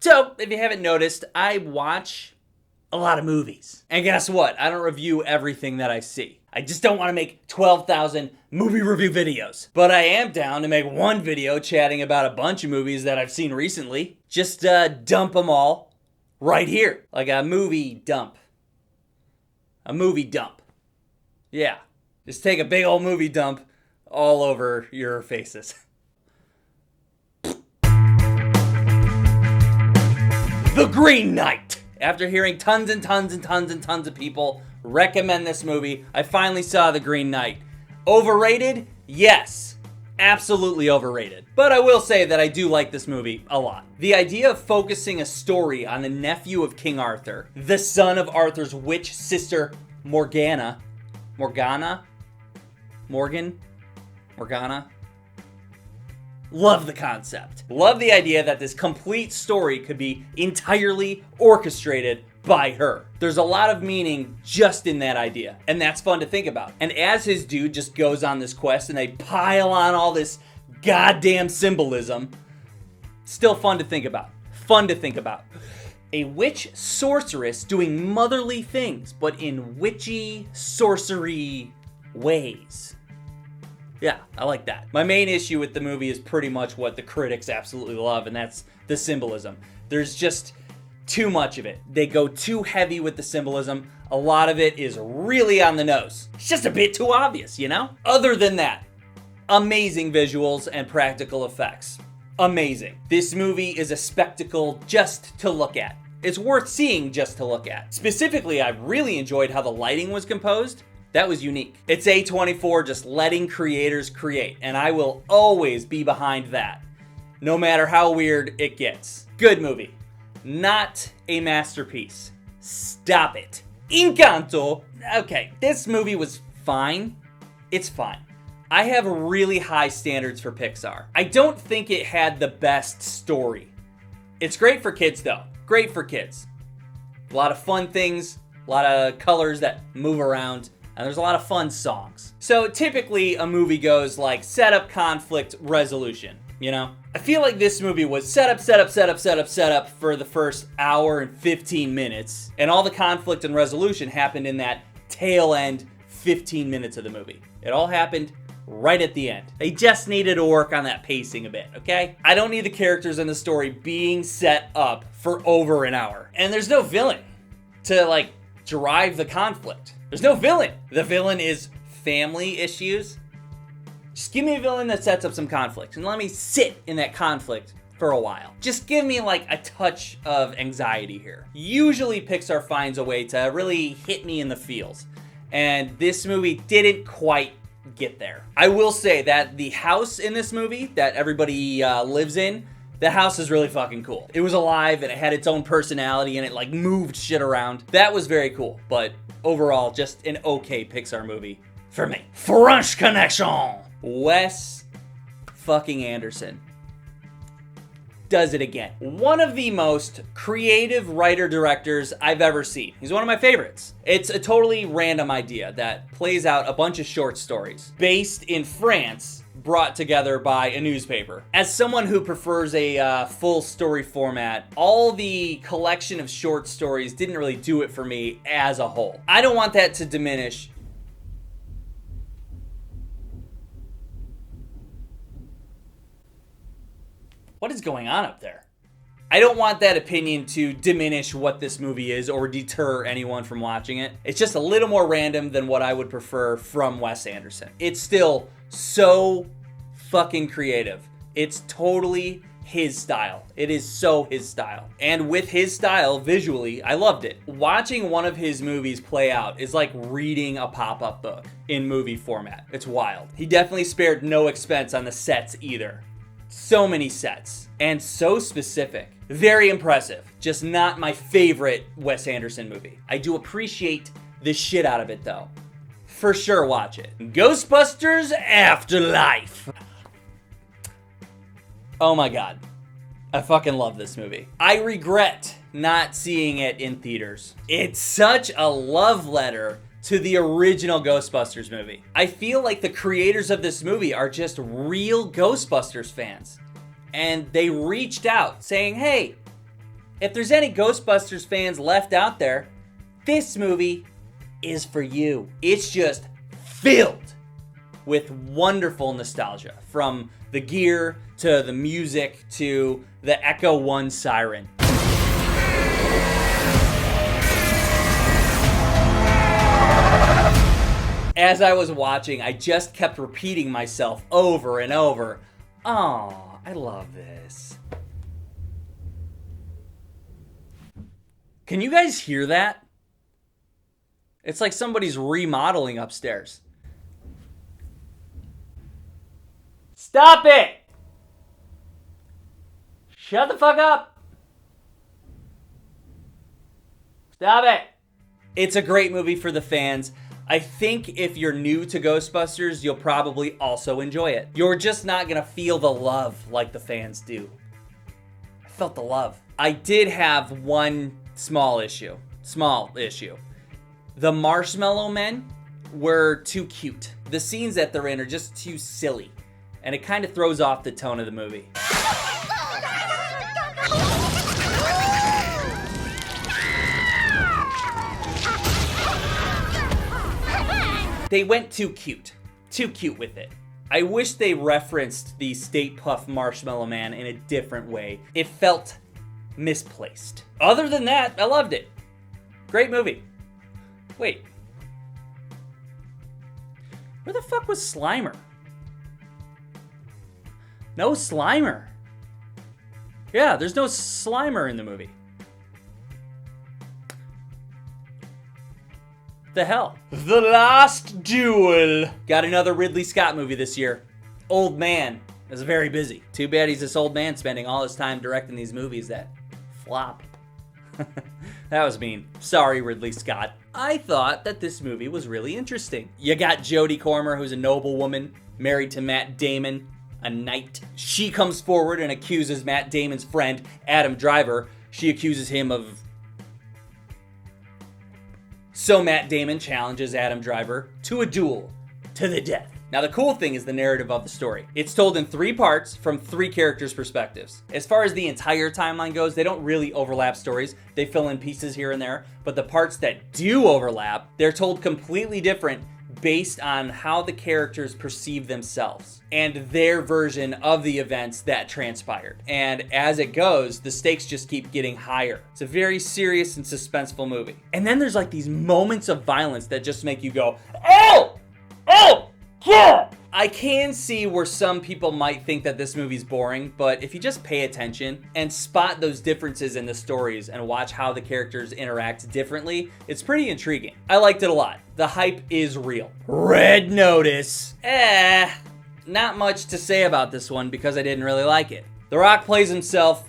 So, if you haven't noticed, I watch a lot of movies. And guess what? I don't review everything that I see. I just don't want to make 12,000 movie review videos. But I am down to make one video chatting about a bunch of movies that I've seen recently. Just dump them all right here. Like a movie dump. A movie dump. Yeah. Just take a big old movie dump all over your faces. The Green Knight. After hearing tons and tons and tons and tons of people recommend this movie, I finally saw The Green Knight. Overrated? Yes. Absolutely overrated. But I will say that I do like this movie a lot. The idea of focusing a story on the nephew of King Arthur, the son of Arthur's witch sister Morgana. Love the concept. Love the idea that this complete story could be entirely orchestrated by her. There's a lot of meaning just in that idea, and that's fun to think about. And as his dude just goes on this quest and they pile on all this goddamn symbolism, still fun to think about. Fun to think about. A witch sorceress doing motherly things, but in witchy, sorcery ways. Yeah, I like that. My main issue with the movie is pretty much what the critics absolutely love, and that's the symbolism. There's just too much of it. They go too heavy with the symbolism. A lot of it is really on the nose. It's just a bit too obvious, you know? Other than that, amazing visuals and practical effects. Amazing. This movie is a spectacle just to look at. It's worth seeing just to look at. Specifically, I really enjoyed how the lighting was composed. That was unique. It's A24 just letting creators create, and I will always be behind that, no matter how weird it gets. Good movie. Not a masterpiece. Stop it. Encanto. Okay, this movie was fine. It's fine. I have really high standards for Pixar. I don't think it had the best story. It's great for kids, though. Great for kids. A lot of fun things, a lot of colors that move around, and there's a lot of fun songs. So typically a movie goes like setup, conflict, resolution, you know? I feel like this movie was setup for the first hour and 15 minutes, and all the conflict and resolution happened in that tail end 15 minutes of the movie. It all happened right at the end. They just needed to work on that pacing a bit, okay? I don't need the characters in the story being set up for over an hour. And there's no villain to like drive the conflict. There's no villain. The villain is family issues. Just give me a villain that sets up some conflict and let me sit in that conflict for a while. Just give me like a touch of anxiety here. Usually Pixar finds a way to really hit me in the feels, and this movie didn't quite get there. I will say that the house in this movie that everybody lives in, the house is really fucking cool. It was alive and it had its own personality and it like moved shit around. That was very cool, but overall just an okay Pixar movie for me. French Connection. Wes fucking Anderson does it again. One of the most creative writer-directors I've ever seen. He's one of my favorites. It's a totally random idea that plays out a bunch of short stories based in France, brought together by a newspaper. As someone who prefers a full story format, all the collection of short stories didn't really do it for me as a whole. I don't want that to diminish. What is going on up there? I don't want that opinion to diminish what this movie is or deter anyone from watching it. It's just a little more random than what I would prefer from Wes Anderson. It's still so fucking creative. It's totally his style. It is so his style. And with his style, visually, I loved it. Watching one of his movies play out is like reading a pop-up book in movie format. It's wild. He definitely spared no expense on the sets either. So many sets, and so specific. Very impressive. Just not my favorite Wes Anderson movie. I do appreciate the shit out of it though. For sure watch it. Ghostbusters Afterlife. Oh my god. I fucking love this movie. I regret not seeing it in theaters. It's such a love letter to the original Ghostbusters movie. I feel like the creators of this movie are just real Ghostbusters fans. And they reached out saying, hey, If there's any Ghostbusters fans left out there, this movie is for you. It's just filled with wonderful nostalgia, from the gear to the music to the Echo 1 siren. As I was watching, I just kept repeating myself over and over. Oh, I love this. Can you guys hear that? It's like somebody's remodeling upstairs. Stop it! Shut the fuck up! Stop it! It's a great movie for the fans. I think if you're new to Ghostbusters, you'll probably also enjoy it. You're just not gonna feel the love like the fans do. I felt the love. I did have one small issue. The Marshmallow Men were too cute. The scenes that they're in are just too silly, and it kind of throws off the tone of the movie. They went too cute with it. I wish they referenced the Stay Puft Marshmallow Man in a different way. It felt misplaced. Other than that, I loved it. Great movie. Wait. Where the fuck was Slimer? No Slimer. Yeah, there's no Slimer in the movie. The hell? The Last Duel. Got another Ridley Scott movie this year. Old man is very busy. Too bad he's this old man spending all his time directing these movies that flop. That was mean. Sorry, Ridley Scott. I thought that this movie was really interesting. You got Jodie Comer, who's a noblewoman, married to Matt Damon, a knight. She comes forward and accuses Matt Damon's friend, Adam Driver. She accuses him of... So Matt Damon challenges Adam Driver to a duel to the death. Now the cool thing is the narrative of the story. It's told in 3 parts from 3 characters' perspectives. As far as the entire timeline goes, they don't really overlap stories. They fill in pieces here and there, but the parts that do overlap, they're told completely different based on how the characters perceive themselves and their version of the events that transpired. And as it goes, the stakes just keep getting higher. It's a very serious and suspenseful movie. And then there's like these moments of violence that just make you go, oh! Oh! Yeah! I can see where some people might think that this movie's boring, but if you just pay attention and spot those differences in the stories and watch how the characters interact differently, it's pretty intriguing. I liked it a lot. The hype is real. Red Notice. Not much to say about this one because I didn't really like it. The Rock plays himself,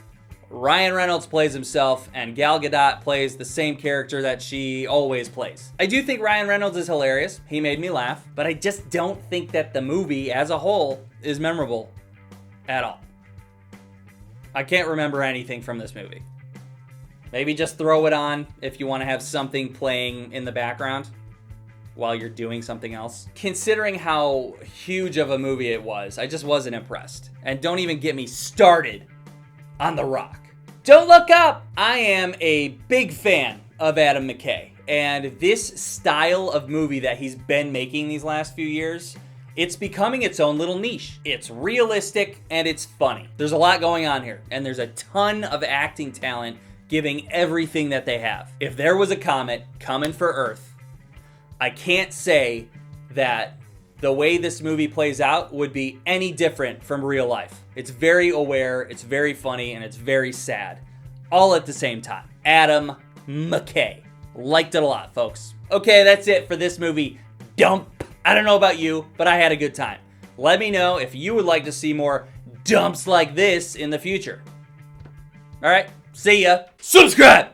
Ryan Reynolds plays himself, and Gal Gadot plays the same character that she always plays. I do think Ryan Reynolds is hilarious. He made me laugh, but I just don't think that the movie as a whole is memorable at all. I can't remember anything from this movie. Maybe just throw it on if you want to have something playing in the background while you're doing something else. Considering how huge of a movie it was, I just wasn't impressed. And don't even get me started on The Rock. Don't look up! I am a big fan of Adam McKay, and this style of movie that he's been making these last few years, it's becoming its own little niche. It's realistic and it's funny. There's a lot going on here, and there's a ton of acting talent giving everything that they have. If there was a comet coming for Earth, I can't say that the way this movie plays out would be any different from real life. It's very aware, it's very funny, and it's very sad. All at the same time. Adam McKay. Liked it a lot, folks. Okay, that's it for this movie dump. I don't know about you, but I had a good time. Let me know if you would like to see more dumps like this in the future. Alright, see ya. Subscribe!